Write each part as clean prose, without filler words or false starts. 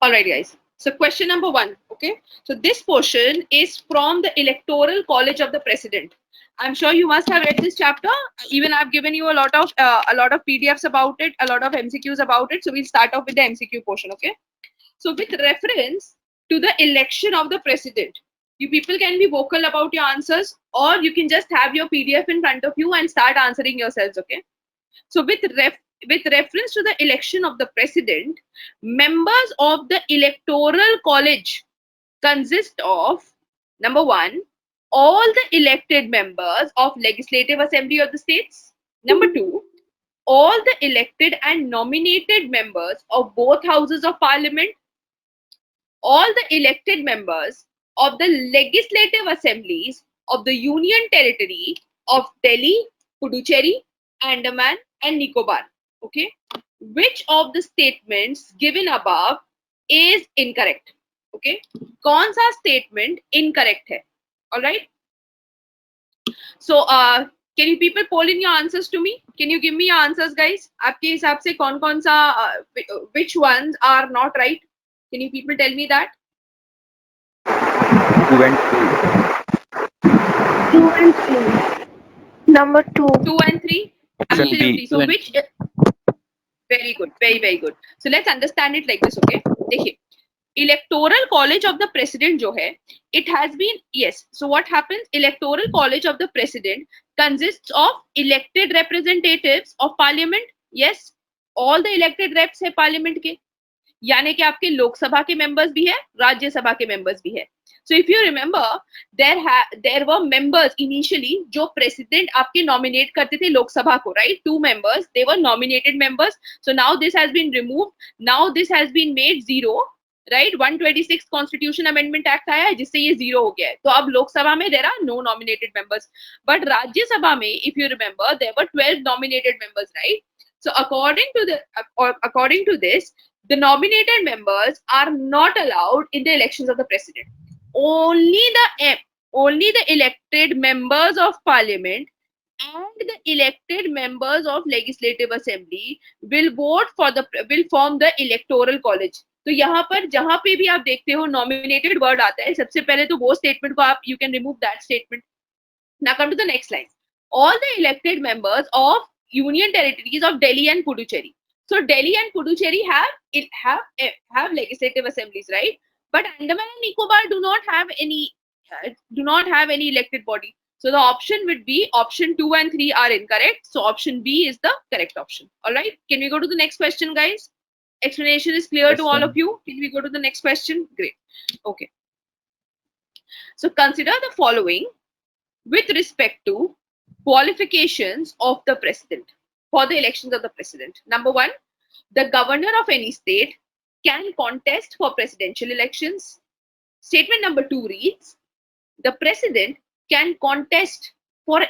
All right, guys. So question number 1. Okay. So this portion is from the Electoral College of the President. I'm sure you must have read this chapter. Even I've given you a lot of PDFs about it, a lot of MCQs about it. So we'll start off with the MCQ portion. Okay. So with reference to the election of the president, you people can be vocal about your answers, or you can just have your PDF in front of you and start answering yourselves. Okay. So with reference to the election of the president, members of the electoral college consist of number 1, all the elected members of legislative assembly of the states. Number 2, all the elected and nominated members of both houses of parliament, all the elected members of the legislative assemblies of the Union Territory of Delhi, Puducherry, Andaman and Nicobar. Okay. Which of the statements given above is incorrect? Okay. कौन सा statement incorrect है? All right. So, can you people poll in your answers to me? Can you give me your answers, guys? आपके हिसाब से कौन सा which ones are not right? Can you people tell me that? 2 and 3. 2 and 3. Number 2. 2 and 3? Option B. Absolutely. So which very good, very good. So let's understand it like this, okay? देखिए, electoral college of the president जो है, it has been, yes. So what happens? Electoral college of the president consists of elected representatives of parliament. Yes, all the elected reps है parliament के, यानी कि आपके लोकसभा के members भी है, राज्यसभा के मेंबर्स भी है. So if you remember, there were members initially जो president आपके nominate करते थे लोकसभा को, right? 2 members, they were nominated members. So now this has been removed. Now this has been made 0, right? 126 Constitution Amendment Act आया है जिससे ये 0 हो गया है. तो अब लोकसभा में there are no nominated members, but Rajya Sabha में if you remember there were 12 nominated members, right? So according to this, the nominated members are not allowed in the elections of the president. Only the elected members of parliament and the elected members of legislative assembly will form the electoral college. तो यहाँ पर जहां पे भी आप देखते हो nominated word आता है, सबसे पहले तो वो statement को आप you can remove that statement. Now come to the next line. All the elected members of union territories of Delhi and Puducherry. So Delhi and Puducherry have legislative assemblies, right? But Andaman and Nicobar do not have any elected body. So the option would be option 2 and 3 are incorrect. So option B is the correct option. All right. Can we go to the next question, guys? Explanation is clear to all of you. Can we go to the next question? Great. Okay. So consider the following with respect to qualifications of the president for the elections of the president. Number 1, the governor of any state can contest for presidential elections. Statement number 2 reads, the president can contest for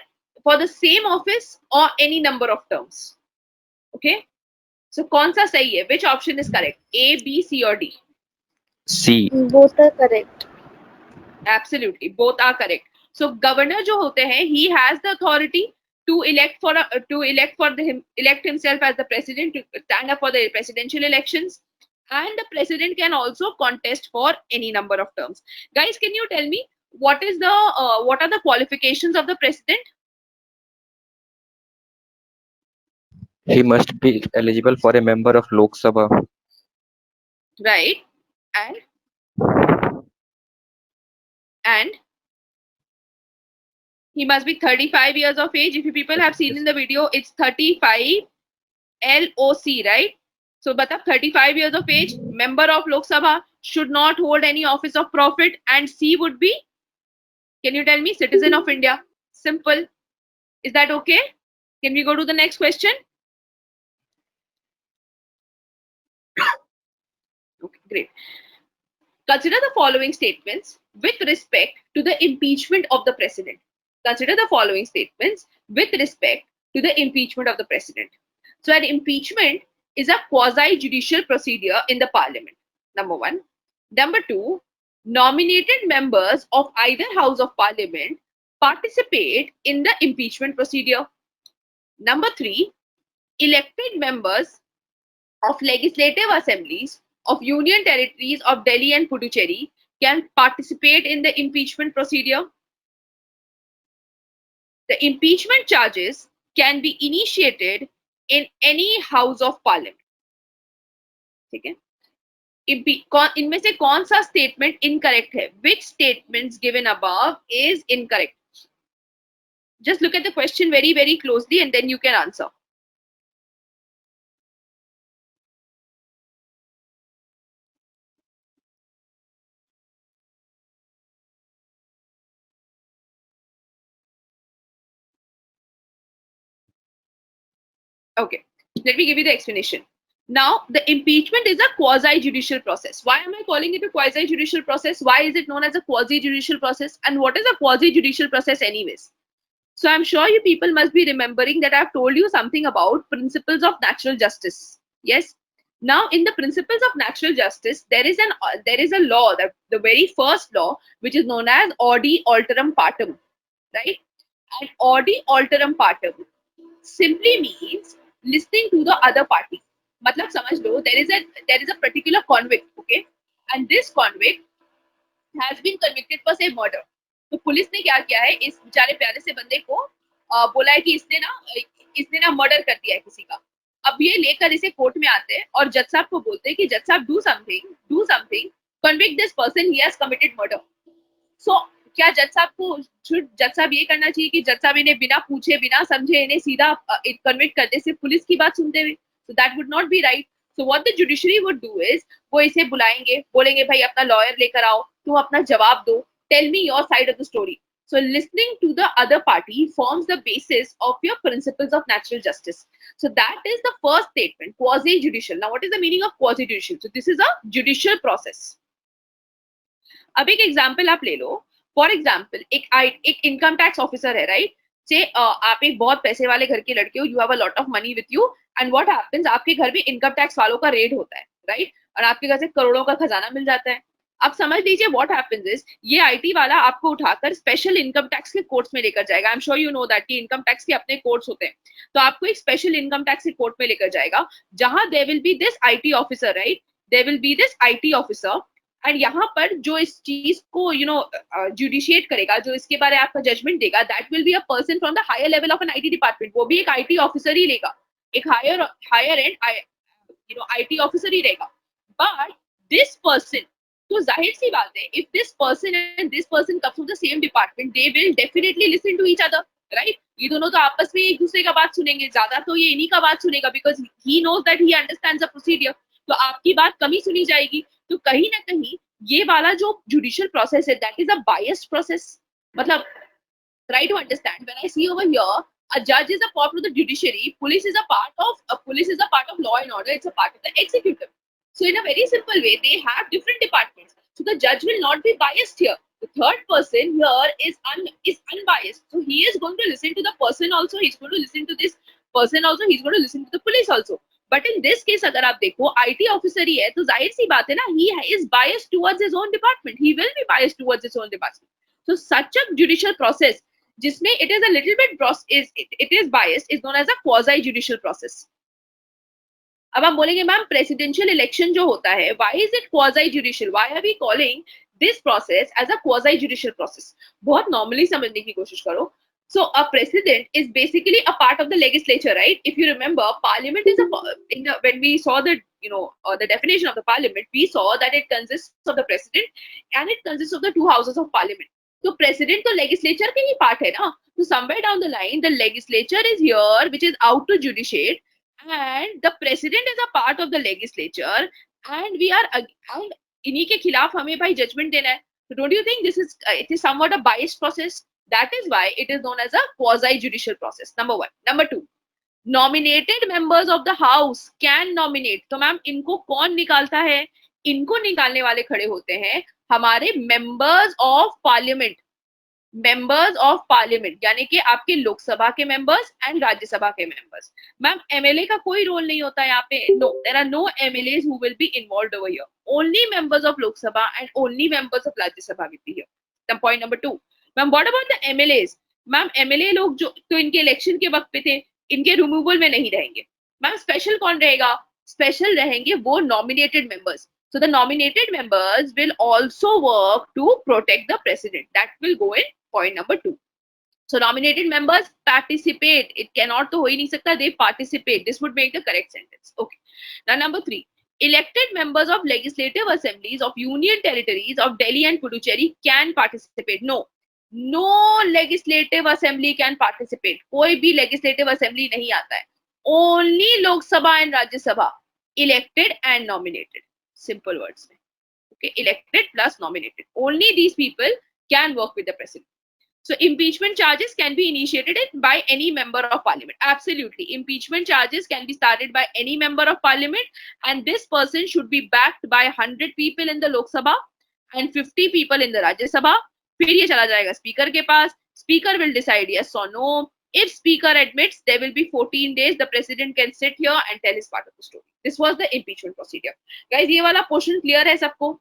the same office or any number of terms. Okay. So कौन सा सही है? Which option is correct? A, B, C or D? C. Both are correct. Absolutely, both are correct. So governor जो होते हैं, he has the authority to elect himself as the president, to stand up for the presidential elections, and the president can also contest for any number of terms. Guys, can you tell me what are the qualifications of the president? He must be eligible for a member of Lok Sabha. Right, and he must be 35 years of age. If you people have seen in the video, it's 35 LOC, right? So but 35 years of age, member of Lok Sabha, should not hold any office of profit, and C would be, can you tell me, citizen of India? Simple. Is that okay? Can we go to the next question? Okay, great. Consider the following statements with respect to the impeachment of the president. Consider the following statements with respect to the impeachment of the president. So an impeachment is a quasi-judicial procedure in the parliament. Number 1. Number 2, nominated members of either house of parliament participate in the impeachment procedure. Number 3, elected members of legislative assemblies of Union Territories of Delhi and Puducherry can participate in the impeachment procedure. The impeachment charges can be initiated in any House of Parliament. ठीक है? इनमें से कौन सा statement incorrect है? Which statements given above is incorrect? Just look at the question very, very closely and then you can answer. Okay, let me give you the explanation. Now, the impeachment is a quasi-judicial process. Why am I calling it a quasi-judicial process? Why is it known as a quasi-judicial process? And what is a quasi-judicial process anyways? So I'm sure you people must be remembering that I've told you something about principles of natural justice. Yes. Now, in the principles of natural justice, there is a law, that the very first law, which is known as Audi Alterum Partem, right? And Audi Alterum Partem simply means listening to the other party. मतलब समझ लो, there is a particular convict, okay, and this convict has been convicted for say murder. तो police ने क्या किया है, इस बेचारे प्यारे से बंदे को बोला है कि इसने ना मर्डर कर दिया है किसी का. अब ये लेकर इसे कोर्ट में आते हैं और जज साहब को बोलते हैं कि जज साहब do something, convict this person, he has committed murder. So क्या जज साहब ये करना चाहिए कि जज साहब इन्हें बिना पूछे बिना समझे इन्हें सीधा कन्विक्ट कर दे सिर्फ पुलिस की बात सुनते हुए? So that would not be right. So what the judiciary would do is, वो इसे बुलाएंगे, बोलेंगे भाई अपना लॉयर लेकर आओ, तुम अपना जवाब दो, tell me your side of the story. So listening to the other party forms the basis of your principles of natural justice. So that is the first statement, quasi-judicial. Now what is the meaning of quasi-judicial? So this is a judicial process. अब एक example आप ले लो. For example एक income tax officer है, right? से आप एक बहुत पैसे वाले घर के लड़के हो, you have a lot of money with you, and what happens, आपके घर में इनकम टैक्स वालों का रेड होता है, राइट? और आपके घर से करोड़ों का खजाना मिल जाता है. आप समझ लीजिए व्हाट हैपेंस इज, ये आईटी वाला आपको उठाकर स्पेशल इनकम टैक्स के कोर्ट्स में लेकर जाएगा. I am sure you know that कि इनकम टैक्स के अपने कोर्ट्स होते हैं. तो आपको एक स्पेशल इनकम टैक्स के कोर्ट में लेकर जाएगा, जहां there will be this IT officer, right? There will be this IT officer, and यहाँ पर जो इस चीज को जुडिशिएट करेगा, जो इसके बारे में आपका जजमेंट देगा, that will be a person from the higher level of an IT department. वो भी एक आईटी ऑफिसर ही लेगा, एक हायर एंड आईटी ऑफिसर ही रहेगा. बट दिस पर्सन, तो जाहिर सी बात है, if this person and this person comes from the same department, they will definitely listen to each other, right? ये दोनों तो आपस में एक दूसरे का बात सुनेंगे, ज्यादा तो ये इन्हीं का बात सुनेगा, because he knows that he understands the procedure. तो आपकी बात कम ही सुनी जाएगी. तो कहीं ना कहीं ये वाला जो जुडिशियल प्रोसेस है, that is a biased process. मतलब try to understand, when I see over here, a judge is a part of the judiciary, police is a part of law and order, it's a part of the executive. So in a very simple way, they have different departments. So the judge will not be biased here. The third person here is unbiased. So he is going to listen to the person also, he's going to listen to this person also, he's going to listen to the police also. But in this case, अगर आप देखो IT officer ही है, तो जाहिर सी बात है ना, he is biased towards his own department. He will be biased towards his own department. So such a judicial process, जिसमें it is a little bit it is biased, is known as a quasi judicial process. अब आप बोलेंगे ma'am presidential election जो होता है, why is it quasi judicial? Why are we calling this process as a quasi judicial process? बहुत normally समझने की कोशिश करो. So a president is basically a part of the legislature, right? If you remember, parliament is when we saw the the definition of the parliament, we saw that it consists of the president and it consists of the two houses of parliament. तो president तो legislature के ही part है ना. तो somewhere down the line the legislature is here which is out to judiciate, and the president is a part of the legislature, and we are and इन्हीं के खिलाफ हमें भाई जजमेंट देना है. So don't you think it is somewhat a biased process? That is why it is known as a quasi judicial process. Number one. Number two, nominated members of the house can nominate. तो ma'am इनको कौन निकालता है? इनको निकालने वाले खड़े होते हैं हमारे members of parliament. Members of parliament यानी कि आपके लोकसभा के मेंबर्स एंड राज्यसभा के मेंबर्स. मैम एमएलए का कोई रोल नहीं होता यहाँ पे. No, there are no MLAs who will be involved over here. Only members of Lok Sabha and only members of Rajya Sabha will be here. Point number two, ma'am what about the MLAs? Ma'am MLA लोग जो तो इनके election के वक्त पे थे, इनके removal में नहीं रहेंगे. मैम स्पेशल कौन रहेगा? स्पेशल रहेंगे वो nominated members. So the nominated members will also work to protect the president. That will go in point number 2. So nominated members participate. It cannot to ho hi nahi sakta. They participate. This would make the correct sentence. Okay. Now number 3. Elected members of legislative assemblies of union territories of Delhi and Puducherry can participate. No. No legislative assembly can participate. कोई भी legislative assembly नहीं आता है. Only Lok Sabha and Rajya Sabha. Elected and nominated. Simple words. Okay. Elected plus nominated. Only these people can work with the president. So impeachment charges can be initiated by any member of parliament. Absolutely. Impeachment charges can be started by any member of parliament, and this person should be backed by 100 people in the Lok Sabha and 50 people in the Rajya Sabha. फिर ये चला जाएगा speaker के पास. Speaker will decide yes or no. If speaker admits, there will be 14 days. The president can sit here and tell his part of the story. This was the impeachment procedure. Guys, ये वाला portion clear है सबको?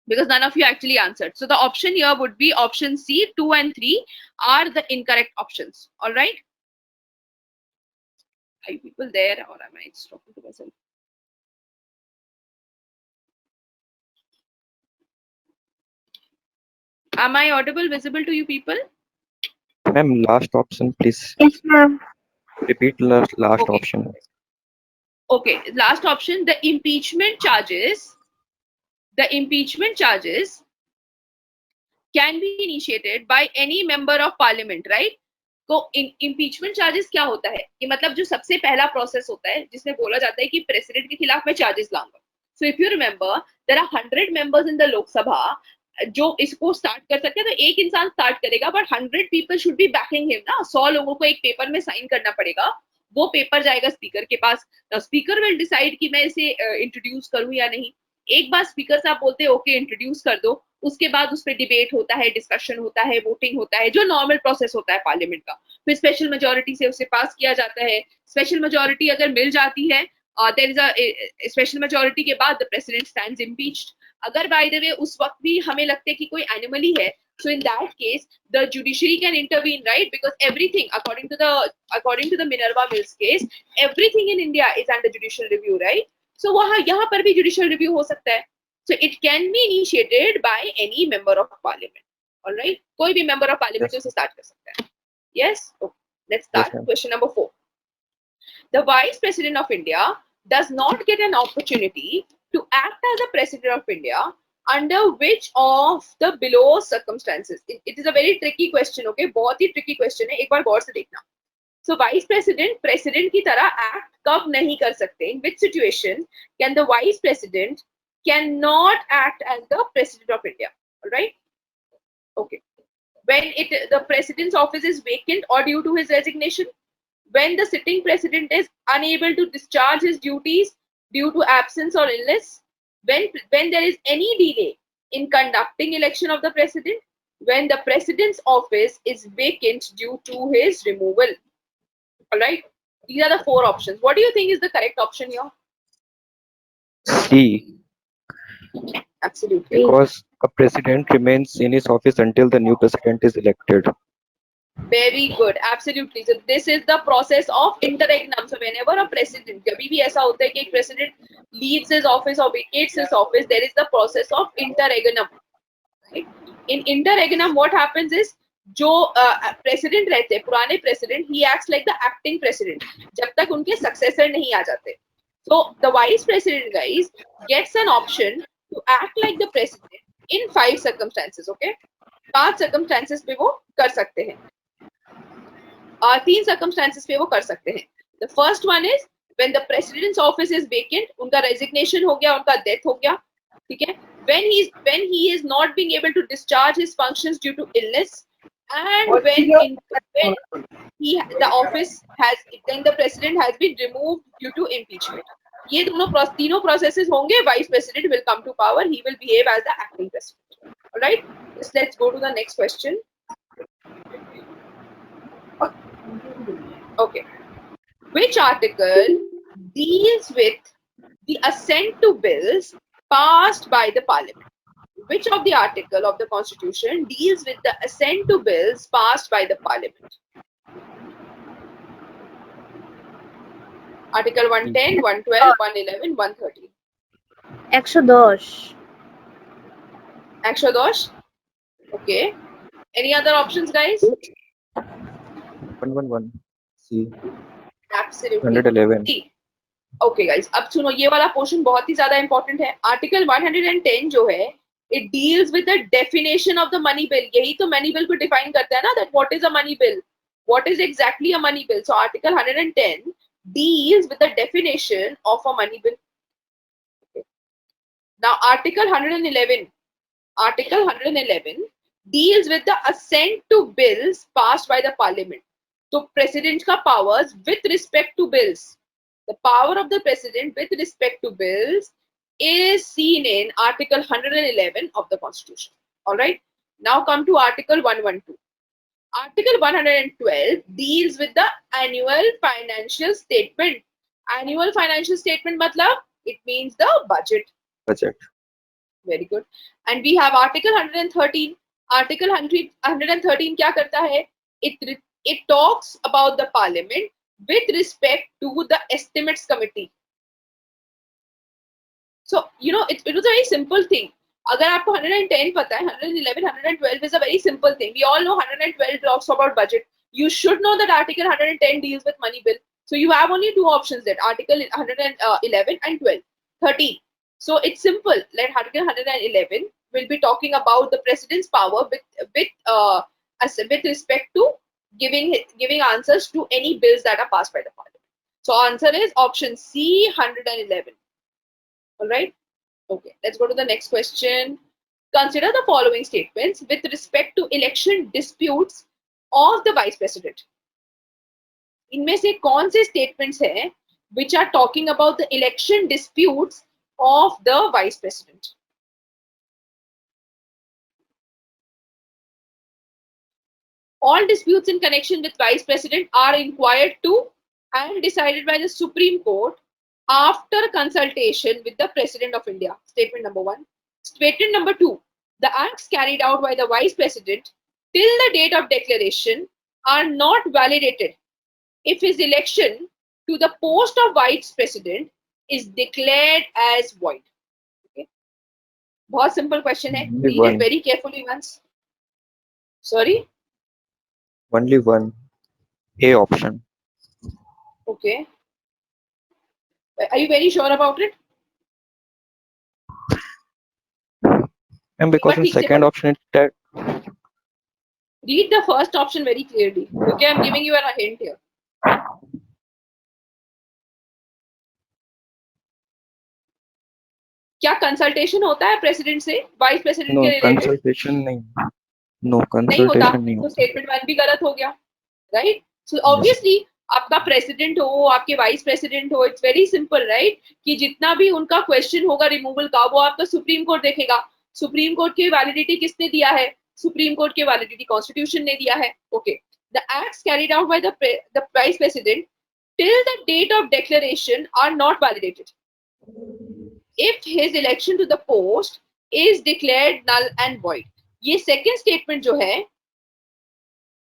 Because none of you actually answered. So the option here would be option C. 2 and 3 are the incorrect options. All right. Are you people there, or am I just talking to myself? Am I audible, visible to you people? Ma'am, last option, please. Yes, ma'am. Repeat last Okay. option. Okay. Last option. The impeachment charges can be initiated by any member of parliament, right? तो impeachment charges क्या होता है कि मतलब जो सबसे पहला process होता है जिसमें बोला जाता है कि प्रेसिडेंट के खिलाफ मैं चार्जेस लाऊंगा. So if you remember, there are 100 members in the Lok Sabha जो इसको स्टार्ट कर सकते हैं. तो एक इंसान स्टार्ट करेगा, but 100 people should be backing him ना. 100 लोगों को एक पेपर में साइन करना पड़ेगा. वो पेपर जाएगा स्पीकर के पास. स्पीकर विल डिसाइड कि मैं इसे इंट्रोड्यूस करूं या नहीं. एक बार स्पीकर साहब बोलते हैं ओके इंट्रोड्यूस कर दो, उसके बाद उस पर डिबेट होता है, डिस्कशन होता है, वोटिंग होता है, जो नॉर्मल प्रोसेस होता है पार्लियामेंट का. फिर स्पेशल मेजोरिटी से उसे पास किया जाता है. स्पेशल मेजोरिटी अगर मिल जाती है, there is a special majority के बाद द प्रेसिडेंट स्टैंड्स इम्पीच्ड. अगर बाय द वे उस वक्त भी हमें लगता है कि कोई एनिमली है, so in that case the judiciary can intervene, right? Because everything according to the Minerva Mills case, everything in India is under judicial review, right? So वहाँ यहाँ पर भी judicial review हो सकता है. So it can be initiated by any member of parliament. All right? कोई भी member of parliament से उसे start कर सकता है. Yes? Okay. Let's start. Yes, Question number 4. The Vice President of India does not get an opportunity to act as a President of India under which of the below circumstances. It is a very tricky question. Okay? बहुत ही tricky question है. एक बार गौर से देखना. So Vice President, President की तरह act कब नहीं कर सकते? In which situation can the Vice President cannot act as the President of India? All right? Okay. When the President's office is vacant or due to his resignation, when the sitting President is unable to discharge his duties due to absence or illness, when there is any delay in conducting election of the President, when the President's office is vacant due to his removal. All right, these are the 4 options. What do you think is the correct option here? C. Absolutely. Because a president remains in his office until the new president is elected. Very good. Absolutely. So this is the process of interregnum. So whenever a president, कभी भी ऐसा होता है कि एक president leaves his office or vacates his office, there is the process of interregnum. Right? In interregnum, what happens is जो president रहते हैं, पुराने president, he acts like the acting president जब तक उनके सक्सेसर नहीं आ जाते. So the vice president guys gets an option to act like the president in 5 circumstances. Okay, 5 circumstances पे वो कर सकते हैं. 3 सर्कमस्टेंसेस पे वो कर सकते हैं. The first one is when the president's office is vacant, उनका रेजिग्नेशन हो गया, उनका डेथ हो गया. ठीक है. when he is not being able to discharge his functions due to illness, and when the office has, then the president has been removed due to impeachment. ये तीनों processes होंगे. Vice president will come to power. He will behave as the acting president. All right. Let's go to the next question. Okay. Which article deals with the assent to bills passed by the parliament? Which of the article of the constitution deals with the assent to bills passed by the parliament? Article 110, 112, 111, 113. 110. 110. Okay. Any other options, guys? 111. C. Absolutely. 111. C. Okay guys, अब सुनो, ये वाला portion बहुत ही ज्यादा important है. Article 110 जो है, it deals with the definition of the money bill. यही तो मनी बिल को डिफाइन करता है ना, that what is a money bill, what is exactly a money bill. So article 110 deals with the definition of a money bill. Now Article 111 deals with the assent to bills passed by the parliament. So president का powers with respect to bills, the power of the president with respect to bills is seen in Article 111 of the Constitution. All right. Now come to Article 112. Article 112 deals with the annual financial statement. Annual financial statement matlab, it means the budget. Budget. Very good. And we have Article 113. Article 113 क्या करता है? It talks about the Parliament with respect to the Estimates Committee. So it was a very simple thing. अगर आपको 110 पता है, 111, 112 is a very simple thing. We all know 112 talks about budget. You should know that Article 110 deals with money bill. So you have only two options there: Article 111 and 12, 13. So it's simple. Let Article 111 will be talking about the president's power with respect to giving answers to any bills that are passed by the parliament. So answer is option C, 111. All right. Okay. Let's go to the next question. Consider the following statements with respect to election disputes of the vice president. इनमें से कौन से statements हैं which are talking about the election disputes of the vice president? All disputes in connection with vice president are inquired to and decided by the Supreme Court after consultation with the President of India. Statement number 1. Statement number 2. The acts carried out by the vice president till the date of declaration are not validated if his election to the post of vice president is declared as void. Okay. बहुत simple question है. Only Read one. it very carefully once. Sorry? Only one. A option. Okay. Are you very sure about it? And because in second option it that Read the first option very clearly. Okay, I'm giving you a hint here. क्या consultation होता है president से vice president no के related? consultation नहीं. No नहीं होता, consultation नहीं तो होता. स्टेटमेंट 1 भी गलत हो गया, राइट? सो ऑब्वियसली आपका प्रेसिडेंट हो, आपके वाइस प्रेसिडेंट हो, इट्स वेरी सिंपल, राइट? कि जितना भी उनका क्वेश्चन होगा रिमूवल का, वो आपका सुप्रीम कोर्ट देखेगा. सुप्रीम कोर्ट की वैलिडिटी किसने दिया है? सुप्रीम कोर्ट की वैलिडिटी कॉन्स्टिट्यूशन ने दिया है. Okay. The acts carried out by the vice president till the date of declaration are not validated if his election to the post is declared null and void. ये second statement जो है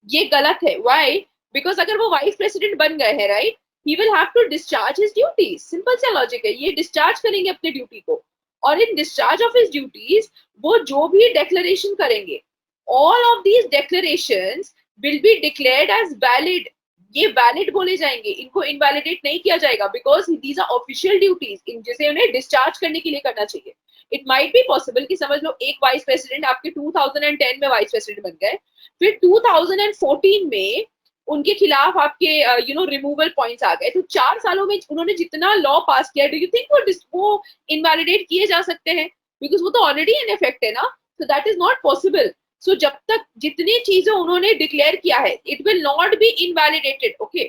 ये गलत है. Why? Because अगर वो vice president बन गए हैं, right, he will have to discharge his duties. Simple सा लॉजिक है. ये डिस्चार्ज करेंगे अपने ड्यूटी को, और in discharge of his duties वो जो भी डिक्लेरेशन करेंगे, all of these declarations will be declared as valid. ये वैलिड बोले जाएंगे, इनको इनवैलिडेट नहीं किया जाएगा, because these are official duties, जिसे उन्हें डिस्चार्ज करने के लिए करना चाहिए. इट माइट बी पॉसिबल कि समझ लो एक वाइस प्रेसिडेंट आपके 2010 में वाइस प्रेसिडेंट बन गए, फिर 2014 में उनके खिलाफ आपके रिमूवल पॉइंट्स आ गए, तो 4 सालों में उन्होंने जितना लॉ पास किया, डू यू थिंक वो इनवैलिडेट किए जा सकते हैं? बिकॉज वो तो ऑलरेडी इन इफेक्ट है ना. So that is not possible. So जब तक जितनी चीजें उन्होंने डिक्लेयर किया है, it will not be invalidated. Okay,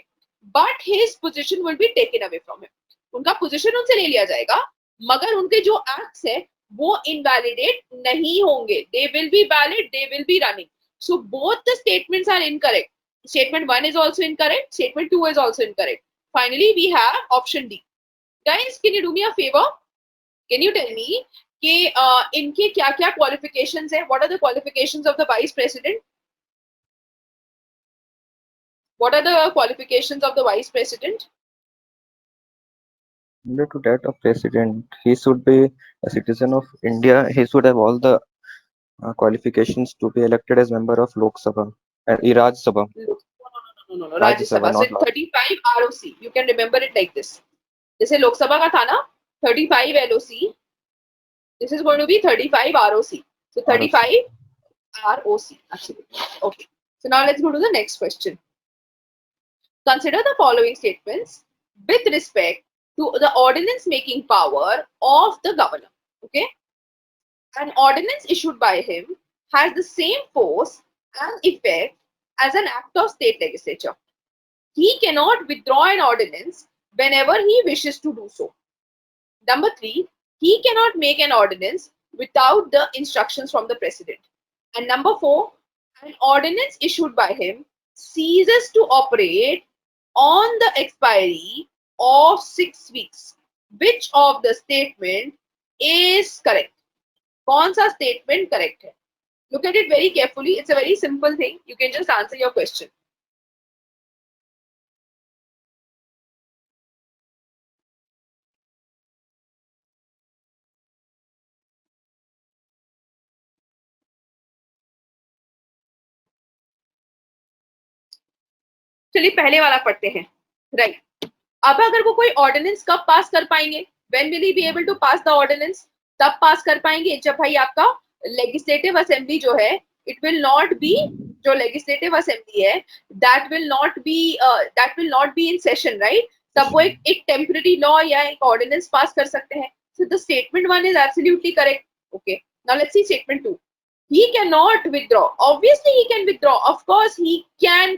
but his position will be taken away from him. उनका पोजीशन उनसे ले लिया जाएगा, मगर उनके जो एक्ट्स है वो इनवैलिडेट नहीं होंगे. They will be valid, they will be running. So both the statements are incorrect. Statement 1 is also incorrect. Statement 2 is also incorrect. Finally, we have option D. Guys, can you do me a favor? Can you tell me कि इनके क्या क्या qualifications है? What are the qualifications of the vice president? What are the qualifications of the vice president? Similar to that of president, he should be a citizen of India. He should have all the qualifications to be elected as member of Lok Sabha and Raj Sabha. No. Raj Rajya Sabha, Sabha. So not it's Lok. 35 ROC. You can remember it like this. जैसे लोकसभा का था ना 35 LOC. This is going to be 35 ROC. So 35 ROC. Absolutely. Okay. So now let's go to the next question. Consider the following statements with respect to the ordinance making power of the governor. Okay. An ordinance issued by him has the same force and effect as an act of state legislature. He cannot withdraw an ordinance whenever he wishes to do so. Number 3, he cannot make an ordinance without the instructions from the president. And number 4, an ordinance issued by him ceases to operate on the expiry of 6 weeks. Which of the statement is correct? कौन सा statement correct है? Look at it very carefully. It's a very simple thing. You can just answer your question. चलिए पहले वाला पढ़ते हैं. Right. अब अगर वो कोई ऑर्डिनेंस कब पास कर पाएंगे? When will he be able to pass the ordinance? तब पास कर पाएंगे जब भाई आपका लेजिस्लेटिव असेंबली जो है इट विल नॉट बी, जो लेजिस्लेटिव असेंबली है that will not be in session, right? तब वो एक टेम्पररी लॉ या एक ऑर्डिनेंस पास कर सकते हैं. So the statement 1 is absolutely correct. Okay, now let's see statement 2. He cannot withdraw. Obviously he can withdraw. Of course he can.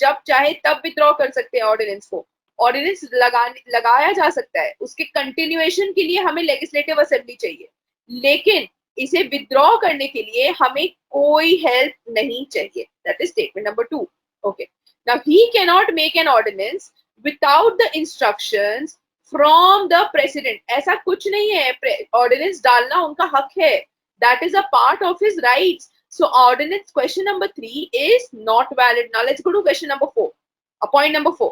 जब चाहे तब withdraw कर सकते हैं ऑर्डिनेंस को. ऑर्डिनेंस लगाया जा सकता है. उसके कंटिन्यूएशन के लिए हमें लेजिस्लेटिव असेंबली चाहिए, लेकिन इसे विद्रॉ करने के लिए हमें कोई हेल्प नहीं चाहिए. That is statement number 2. Okay, now he cannot make an ordinance without the instructions from the president. ऐसा कुछ नहीं है. ऑर्डिनेंस डालना उनका हक है. That is a part of his rights. So ordinance question number 3 is not valid. Now let's go to question number 4. Point number 4.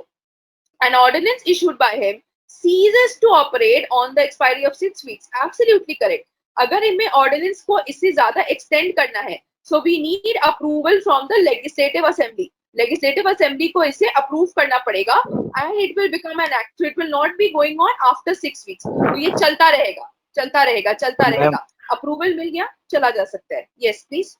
An ordinance issued by him ceases to operate on the expiry of 6 weeks. Absolutely correct. अगर इनमें ordinance को इससे ज़्यादा extend करना है, so we need approval from the legislative assembly. Legislative assembly को इसे approve करना पड़ेगा and it will become an act. So it will not be going on after 6 weeks. तो ये चलता रहेगा. अप्रूवल मिल गया, चला जा सकता है. Yes please.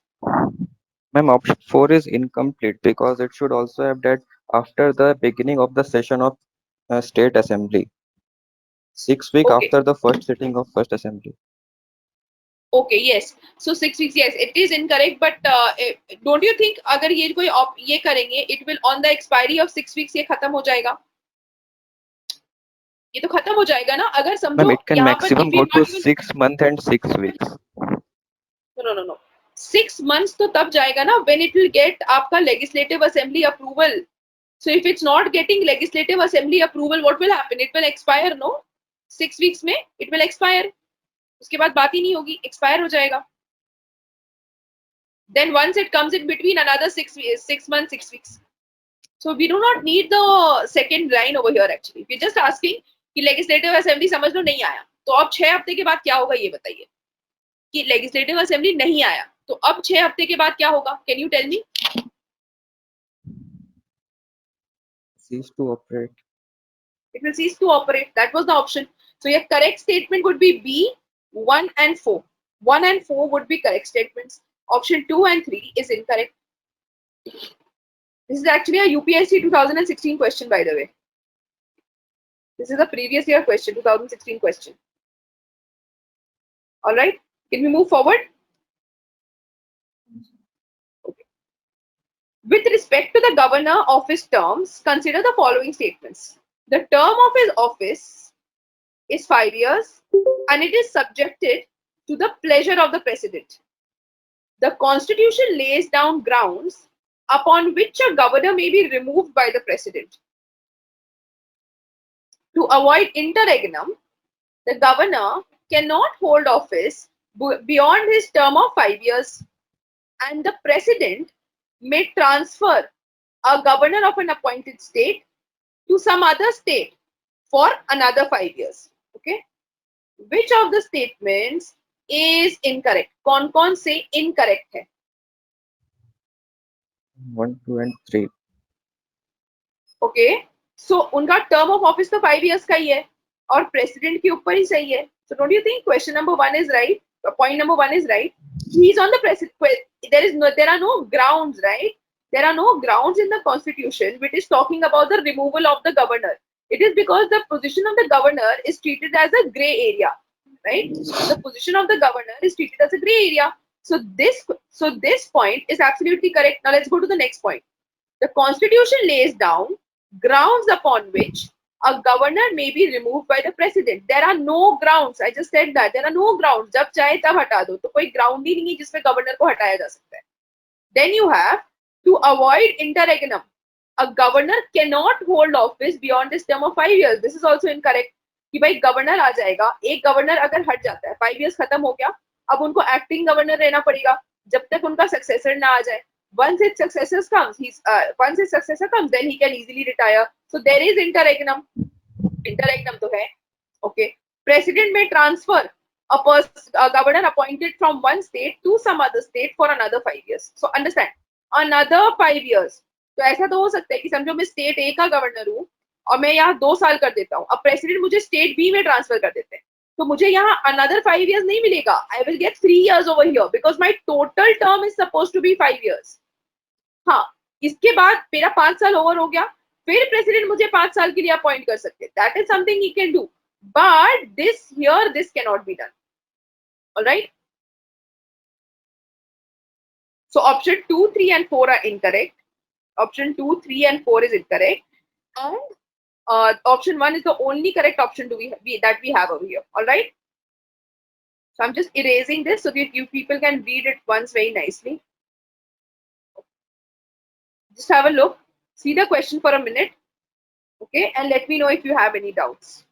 Ma'am, option 4 is incomplete because it should also have that after the beginning of the session of state assembly. 6 weeks Okay. after the first sitting of first assembly. Okay, yes. So 6 weeks, yes, it is incorrect. But don't you think अगर ये कोई ये करेंगे, it will on the expiry of 6 weeks ये खत्म हो जाएगा? ये तो खत्म हो जाएगा ना. अगर समझो Ma'am, it can यहाँ पर maximum go to 6 months and 6 weeks. No. 6 months तो तब जाएगा ना when it will get आपका legislative assembly approval. So if it's not getting legislative assembly approval, what will happen? It will expire, no? 6 weeks में it will expire. उसके बाद बात ही नहीं होगी, expire हो जाएगा. Then once it comes in between another 6 months, 6 weeks. So we do not need the second line over here actually. We're just asking कि legislative assembly समझ लो नहीं आया, तो अब 6 हफ्ते के बाद क्या होगा ये बताइए. कि legislative assembly नहीं आया, तो अब 6 हफ्ते के बाद क्या होगा? Can you tell me? Cease to operate. It will cease to operate. That was the option. So your correct statement would be B, 1 and 4. 1 and 4 would be correct statements. Option 2 and 3 is incorrect. This is actually a UPSC 2016 question, by the way. This is a previous year question, 2016 question. All right. Can we move forward? Okay. With respect to the governor of his terms, consider the following statements. The term of his office is 5 years and it is subjected to the pleasure of the president. The constitution lays down grounds upon which a governor may be removed by the president. To avoid interregnum, the governor cannot hold office beyond his term of 5 years, and the president may transfer a governor of an appointed state to some other state for another 5 years. Okay. Which of the statements is incorrect? कौन-कौन से incorrect है? 1, 2 and 3. Okay so उनका term of office तो 5 years का ही है और president के ऊपर ही सही है. So don't you think question number 1 is right? Point number 1 is right. He is on the president. There are no grounds, right? There are no grounds in the constitution which is talking about the removal of the governor. It is because the position of the governor is treated as a gray area, right? The position of the governor is treated as a gray area. So this point is absolutely correct. Now let's go to the next point. The constitution lays down grounds upon which a governor may be removed by the president. There are no grounds. I just said that. There are no grounds. जब चाहे तब हटा दो. तो कोई ground ही नहीं है जिसमें governor को हटाया जा सकता है. Then you have to avoid interregnum. A governor cannot hold office beyond this term of 5 years. This is also incorrect. कि भाई गवर्नर आ जाएगा, एक गवर्नर अगर हट जाता है, 5 years खत्म हो गया, अब उनको एक्टिंग गवर्नर रहना पड़ेगा जब तक उनका सक्सेसर ना आ जाए. Once his successor comes, then he can easily retire. So there is interregnum. Interregnum तो है. Okay. President may transfer a governor appointed from one state to some other state for another 5 years. So understand. Another 5 years. तो ऐसा तो हो सकता है कि समझो मैं स्टेट ए का गवर्नर हूँ और मैं यहाँ 2 साल कर देता हूँ. अब प्रेसिडेंट मुझे स्टेट बी में ट्रांसफर कर देते हैं तो मुझे यहाँ another 5 years नहीं मिलेगा. I will get 3 years over here because my total term is supposed to be 5 years. हाँ, इसके बाद मेरा 5 साल ओवर हो गया, फिर प्रेसिडेंट मुझे 5 साल के लिए अपॉइंट कर सकते हैं. That is something he can do. But this cannot be done. All right. So option 2, 3 and 4 are incorrect. Option 2, 3 and 4 is incorrect. And option 1 is the only correct option that we have over here. All right. So I'm just erasing this so that you people can read it once very nicely. Just have a look. See the question for a minute. Okay. And let me know if you have any doubts.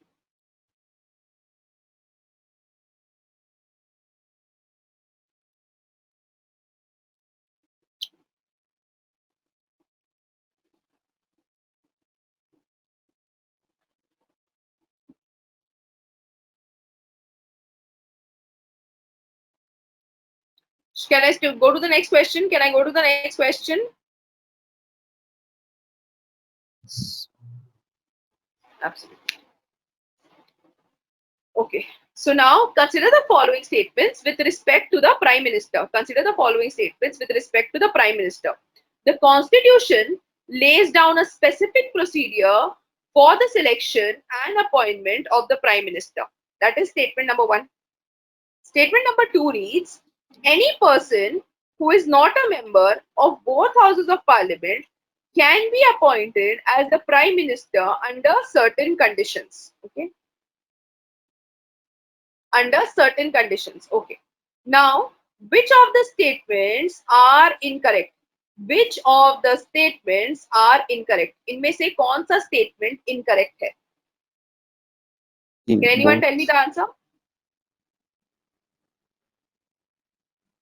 Can I still go to the next question? Can I go to the next question? Absolutely. Okay. So now consider the following statements with respect to the Prime Minister. Consider the following statements with respect to the Prime Minister. The Constitution lays down a specific procedure for the selection and appointment of the Prime Minister. That is statement number 1. Statement number 2 reads, any person who is not a member of both houses of parliament can be appointed as the Prime Minister under certain conditions. Okay. Under certain conditions. Okay. Now, which of the statements are incorrect? Which of the statements are incorrect? इनमें से कौन सा statement incorrect है? Can anyone tell me the answer?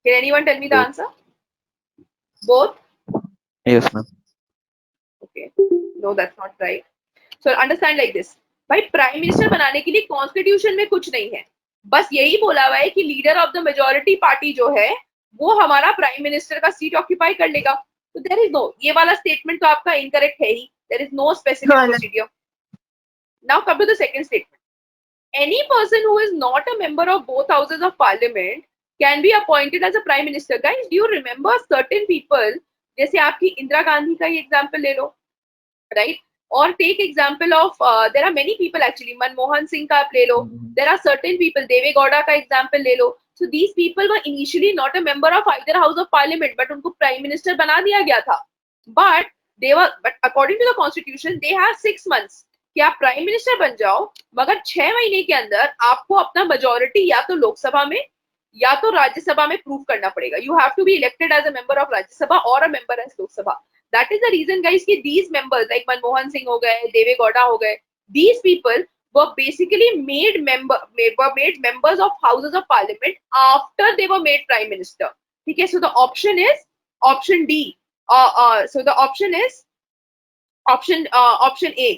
Can anyone tell me the answer? Both? Yes, ma'am. Okay. No, that's not right. So understand like this. भाई prime minister बनाने के लिए constitution में कुछ नहीं है, बस यही बोला हुआ है कि leader of the majority party जो है वो हमारा प्राइम मिनिस्टर का सीट ऑक्यूपाई कर लेगा. तो देयर इज नो, ये वाला स्टेटमेंट तो आपका इनकरेक्ट है ही. There is no specific procedure. Now come to the second statement. Any person who is not a member of both houses of parliament can be appointed as a prime minister. Guys, do you remember certain people? जैसे आपकी इंदिरा गांधी का ही example ले लो, right? Or take example of there are many people actually. Manmohan Singh का आप ले लो. There are certain people. देवे गौड़ा का example ले लो. So these people were initially not a member of either house of parliament, but उनको prime minister बना दिया गया था. But according to the constitution, they have 6 months. कि आप प्राइम मिनिस्टर बन जाओ, मगर 6 महीने के अंदर आपको अपना मेजोरिटी या तो लोकसभा में या तो राज्यसभा में प्रूव करना पड़ेगा. You have to be elected as a member of Rajya Sabha और a member as Lok Sabha. That is the reason guys कि these members like Manmohan Singh हो गए, देवे गौड़ा हो गए, these people were basically made members of houses of parliament after they were made prime minister. ठीक है. So the option is option D. So the option is option A.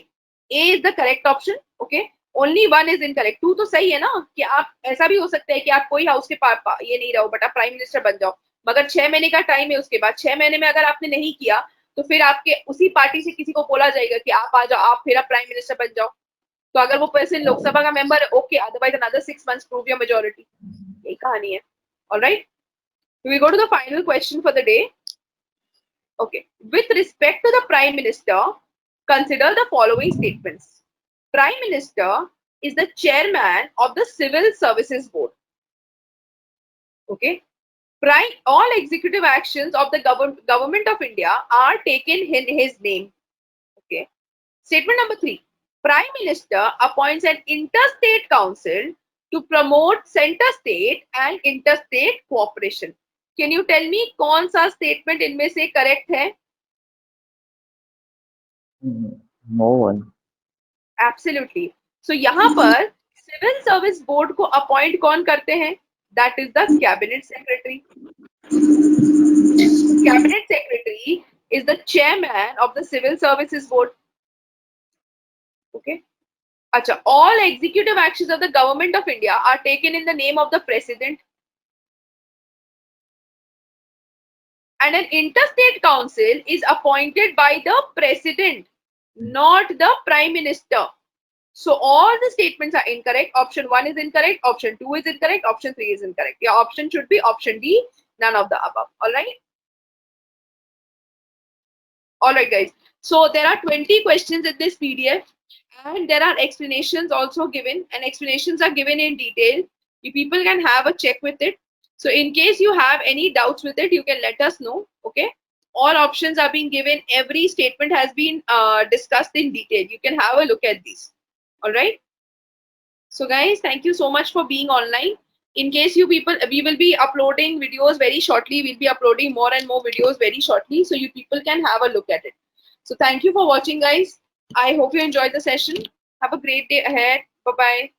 A is the correct option. Okay, only one is incorrect. 2 तो सही है ना, कि आप ऐसा भी हो सकता है कि आप कोई हाउस के ये नहीं रहो बट आप प्राइम मिनिस्टर बन जाओ, मगर 6 महीने का टाइम है, उसके बाद 6 महीने में अगर आपने नहीं किया तो फिर आपके उसी पार्टी से किसी को बोला जाएगा कि आप आ जाओ, आप फिर आप प्राइम मिनिस्टर बन जाओ। तो अगर वो पर्सन लोकसभा का मेंबर है, okay, otherwise another 6 months prove your majority. यही कहानी है। Alright, we go to the final question for the day. Okay, with respect to the prime minister, consider the following statements. Prime minister is the chairman of the civil services board. Okay, all executive actions of the government of India are taken in his name. Okay, statement number 3, prime minister appoints an interstate council to promote center state and interstate cooperation. Can you tell me कौन सा statement इनमें से correct है? No one. Absolutely. So यहाँ पर civil service board को appoint कौन करते हैं? That is the cabinet secretary. Cabinet secretary is the chairman of the civil services board. Okay. अच्छा, all executive actions of the government of India are taken in the name of the president. And an interstate council is appointed by the president, not the prime minister. So all the statements are incorrect. Option 1 is incorrect. Option 2 is incorrect. Option 3 is incorrect. Your option should be option D, none of the above. All right. All right, guys. So there are 20 questions in this PDF, and there are explanations also given, and explanations are given in detail. You people can have a check with it. So in case you have any doubts with it, you can let us know. Okay. All options are being given. Every statement has been discussed in detail. You can have a look at these. All right. So guys, thank you so much for being online. In case you people, we will be uploading videos very shortly. We'll be uploading more and more videos very shortly. So you people can have a look at it. So thank you for watching, guys. I hope you enjoyed the session. Have a great day ahead. Bye-bye.